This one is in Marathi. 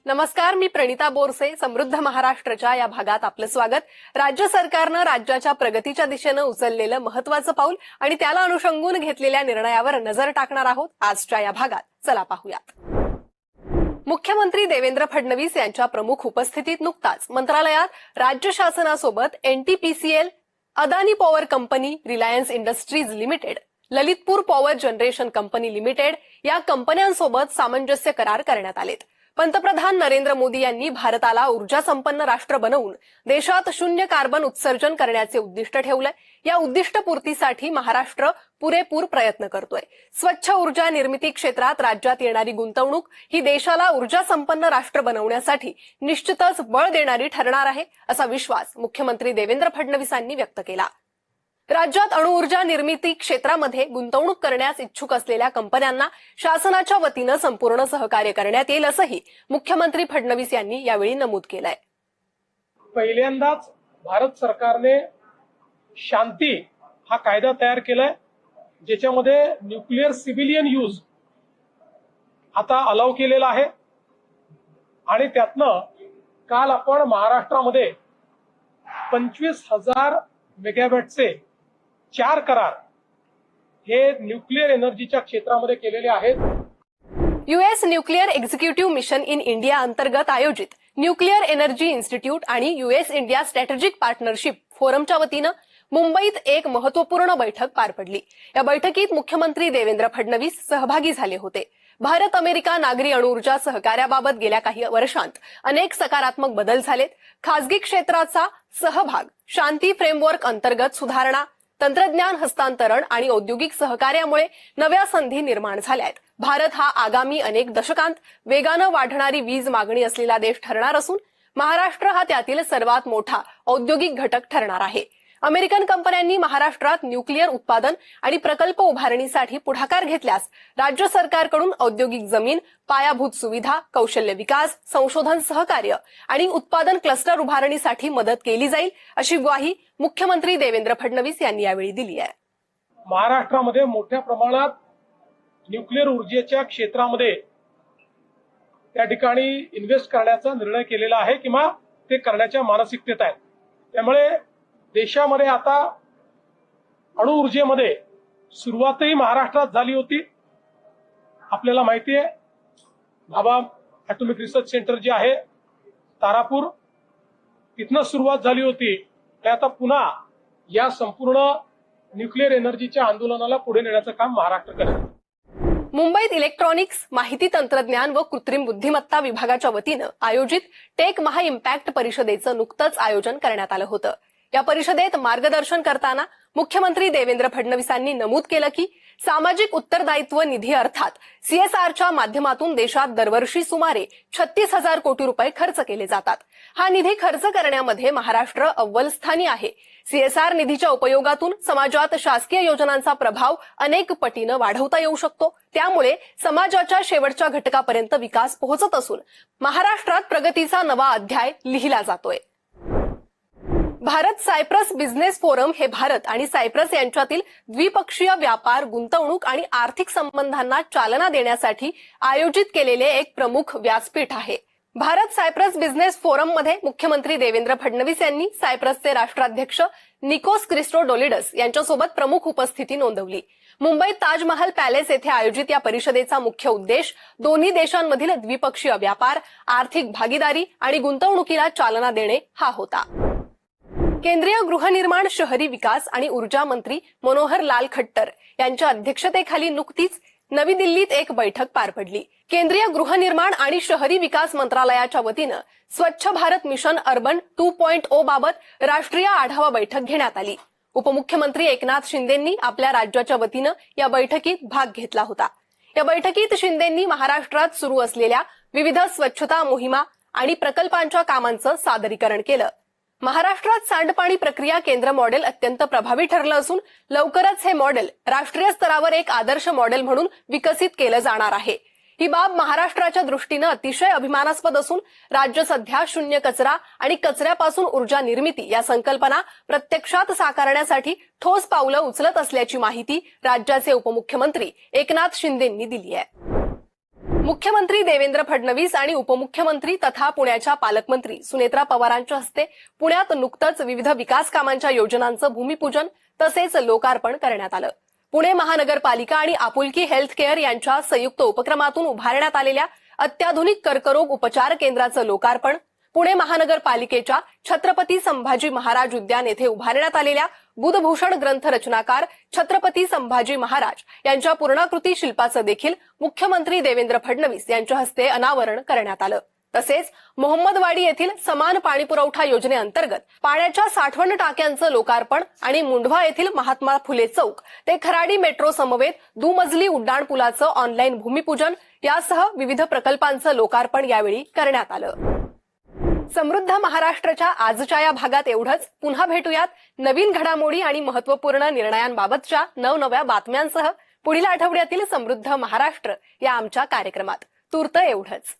नमस्कार, मी प्रणिता बोरसे. समृद्ध महाराष्ट्राच्या या भागात आपलं स्वागत. राज्य सरकारनं राज्याच्या प्रगतीच्या दिशेनं उचललेलं महत्वाचं पाऊल आणि त्याला अनुषंगून घेतलेल्या निर्णयावर नजर टाकणार आहोत आजच्या या भागात. चला पाहूयात. मुख्यमंत्री देवेंद्र फडणवीस यांच्या प्रमुख उपस्थितीत नुकताच मंत्रालयात राज्य शासनासोबत NTPCL, Adani power company, Reliance Industries Limited, Lalitpur power generation company limited या कंपन्यांसोबत सामंजस्य करार करण्यात आलेत. पंतप्रधान नरेंद्र मोदी यांनी भारताला ऊर्जा संपन्न राष्ट्र बनवून देशात शून्य कार्बन उत्सर्जन करण्याचे उद्दिष्ट ठेवलंय. या उद्दिष्टपूर्तीसाठी महाराष्ट्र पुरेपूर प्रयत्न करतोय. स्वच्छ ऊर्जा निर्मिती क्षेत्रात राज्यात येणारी गुंतवणूक ही देशाला ऊर्जा संपन्न राष्ट्र बनवण्यासाठी निश्चितच बळ देणारी ठरणार आहे, असा विश्वास मुख्यमंत्री देवेंद्र फडणवीसांनी व्यक्त केला. राज्यात अणुऊर्जा निर्मिती क्षेत्रामध्ये गुंतवणूक करण्यास इच्छुक असलेल्या कंपन्यांना शासनाच्या वतीनं संपूर्ण सहकार्य करण्यात येईल, असंही मुख्यमंत्री फडणवीस यांनी यावेळी नमूद केलंय. पहिल्यांदाच भारत सरकारने शांती हा कायदा तयार केलाय, ज्याच्यामध्ये न्यूक्लिअर सिव्हिलियन यूज आता अलाउ केलेला आहे. आणि त्यातनं काल आपण महाराष्ट्रामध्ये 25,000 मेगावॅटचे 4 करार हे न्यूक्लिअर एनर्जीच्या क्षेत्रामध्ये केलेले आहेत. US nuclear executive mission in India अंतर्गत आयोजित न्यूक्लिअर एनर्जी इन्स्टिट्यूट आणि युएस इंडिया स्ट्रॅटेजिक पार्टनरशिप फोरमच्या वतीनं मुंबईत एक महत्वपूर्ण बैठक पार पडली. या बैठकीत मुख्यमंत्री देवेंद्र फडणवीस सहभागी झाले होते. भारत अमेरिका नागरी अणुऊर्जा सहकार्याबाबत गेल्या काही वर्षांत अनेक सकारात्मक बदल झालेत. खासगी क्षेत्राचा सहभाग, शांती फ्रेमवर्क अंतर्गत सुधारणा, तंत्रज्ञान हस्तांतरण आणि औद्योगिक सहकार्यामुळे नव्या संधी निर्माण झाल्या आहेत. भारत हा आगामी अनेक दशकांत वेगानं वाढणारी वीज मागणी असलेला देश ठरणार असून महाराष्ट्र हा त्यातील सर्वात मोठा औद्योगिक घटक ठरणार आहे. अमेरिकन कंपन्यांनी महाराष्ट्रात न्यूक्लिअर उत्पादन आणि प्रकल्प उभारणीसाठी पुढाकार घेतल्यास राज्य सरकारकडून औद्योगिक जमीन, पायाभूत सुविधा, कौशल्य विकास, संशोधन सहकार्य आणि उत्पादन क्लस्टर उभारणीसाठी मदत केली जाईल, अशी ग्वाही मुख्यमंत्री देवेंद्र फडणवीस यांनी यावेळी दिली आहे. महाराष्ट्रामध्ये मोठ्या प्रमाणात न्यूक्लिअर ऊर्जेच्या क्षेत्रामध्ये त्या ठिकाणी इन्व्हेस्ट करण्याचा निर्णय केलेला आहे किंवा ते करण्याच्या मानसिकतेत आहेत. त्यामुळे देशामध्ये आता अणुऊर्जेमध्ये सुरुवातही महाराष्ट्रात झाली होती. आपल्याला माहिती आहे, भाभा ॲटॉमिक रिसर्च सेंटर जे आहे तारापूर, तिथनं सुरुवात झाली होती. ते आता पुन्हा या संपूर्ण न्यूक्लिअर एनर्जीच्या आंदोलनाला पुढे नेण्याचं काम महाराष्ट्र करेल. मुंबईत इलेक्ट्रॉनिक्स, माहिती तंत्रज्ञान व कृत्रिम बुद्धिमत्ता विभागाच्या वतीनं आयोजित टेक महा इम्पॅक्ट परिषदेचं नुकतंच आयोजन करण्यात आलं होतं. या परिषदेत मार्गदर्शन करताना मुख्यमंत्री देवेंद्र फडणवीसांनी नमूद केलं की सामाजिक उत्तरदायित्व निधी अर्थात सीएसआरच्या माध्यमातून देशात दरवर्षी सुमारे 36,000 कोटी रुपये खर्च केले जातात. हा निधी खर्च करण्यामध्ये महाराष्ट्र अव्वल स्थानी आहे. सीएसआर निधीच्या उपयोगातून समाजात शासकीय योजनांचा प्रभाव अनेक पटीनं वाढवता येऊ शकतो. त्यामुळे समाजाच्या शेवटच्या घटकापर्यंत विकास पोहोचत असून महाराष्ट्रात प्रगतीचा नवा अध्याय लिहिला जातोय. भारत सायप्रस बिझनेस फोरम हे भारत आणि सायप्रस यांच्यातील द्विपक्षीय व्यापार, गुंतवणूक आणि आर्थिक संबंधांना चालना देण्यासाठी आयोजित केलेले एक प्रमुख व्यासपीठ आहे. भारत सायप्रस बिझनेस फोरममध्ये मुख्यमंत्री देवेंद्र फडणवीस यांनी सायप्रसचे राष्ट्राध्यक्ष निकोस क्रिस्टोडोलिडस यांच्यासोबत प्रमुख उपस्थिती नोंदवली. मुंबईत ताजमहाल पॅलेस येथे आयोजित या परिषदेचा मुख्य उद्देश दोन्ही देशांमधील द्विपक्षीय व्यापार, आर्थिक भागीदारी आणि गुंतवणुकीला चालना देणे हा होता. केंद्रीय गृहनिर्माण, शहरी विकास आणि ऊर्जा मंत्री मनोहर लाल खट्टर यांच्या अध्यक्षतेखाली नुकतीच नवी दिल्लीत एक बैठक पार पडली. केंद्रीय गृहनिर्माण आणि शहरी विकास मंत्रालयाच्या वतीनं स्वच्छ भारत मिशन अर्बन 2.0 बाबत राष्ट्रीय आढावा बैठक घेण्यात आली. उपमुख्यमंत्री एकनाथ शिंदेंनी आपल्या राज्याच्या वतीनं या बैठकीत भाग घेतला होता. या बैठकीत शिंदेंनी महाराष्ट्रात सुरू असलेल्या विविध स्वच्छता मोहिमा आणि प्रकल्पांच्या कामांचं सादरीकरण केलं. महाराष्ट्रात सांडपाणी प्रक्रिया केंद्र मॉडेल अत्यंत प्रभावी ठरलं असून लवकरच हे मॉडेल राष्ट्रीय स्तरावर एक आदर्श मॉडेल म्हणून विकसित केलं जाणार आहे. ही बाब महाराष्ट्राच्या दृष्टीनं अतिशय अभिमानास्पद असून राज्य सध्या शून्य कचरा आणि कचऱ्यापासून ऊर्जा निर्मिती या संकल्पना प्रत्यक्षात साकारण्यासाठी ठोस पावलं उचलत असल्याची माहिती राज्याचे उपमुख्यमंत्री एकनाथ शिंदेंनी दिली आहे. मुख्यमंत्री देवेंद्र फडणवीस आणि उपमुख्यमंत्री तथा पुण्याच्या पालकमंत्री सुनेत्रा पवारांच्या हस्ते पुण्यात नुकतंच विविध विकास कामांच्या योजनांचं भूमिपूजन तसेच लोकार्पण करण्यात आलं. पुणे महानगरपालिका आणि आपुलकी हेल्थ केअर यांच्या संयुक्त उपक्रमातून उभारण्यात आलेल्या अत्याधुनिक कर्करोग उपचार केंद्राचं लोकार्पण, पुणे महानगरपालिकेच्या छत्रपती संभाजी महाराज उद्यान येथे उभारण्यात आलेल्या बुधभूषण ग्रंथ रचनाकार छत्रपती संभाजी महाराज यांच्या पूर्णाकृती शिल्पाचं देखील मुख्यमंत्री देवेंद्र फडणवीस यांच्या हस्ते अनावरण करण्यात आलं. तसेच मोहम्मदवाडी येथील समान पाणीपुरवठा योजनेअंतर्गत पाण्याच्या साठवण टाक्यांचं लोकार्पण आणि मुंढवा येथील महात्मा फुले चौक ते खराडी मेट्रो समवेत दुमजली उड्डाणपुलाचं ऑनलाईन भूमिपूजन यासह विविध प्रकल्पांचं लोकार्पण यावेळी करण्यात आलं. समृद्ध महाराष्ट्राच्या आजच्या या भागात एवढंच. पुन्हा भेटूयात नवीन घडामोडी आणि महत्त्वपूर्ण निर्णयांबाबतच्या नवनव्या बातम्यांसह पुढील आठवड्यातील समृद्ध महाराष्ट्र या आमच्या कार्यक्रमात. तूर्त एवढंच.